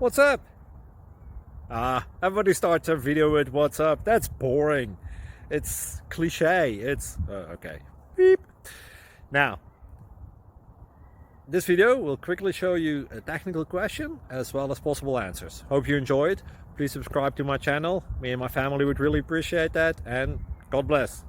What's up? Everybody starts a video with what's up. That's boring. It's cliche. It's okay. Beep. Now, this video will quickly show you a technical question as well as possible answers. Hope you enjoyed. Please subscribe to my channel. Me and my family would really appreciate that, and God bless.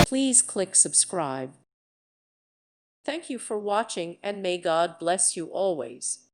Please click subscribe. Thank you for watching, and may God bless you always.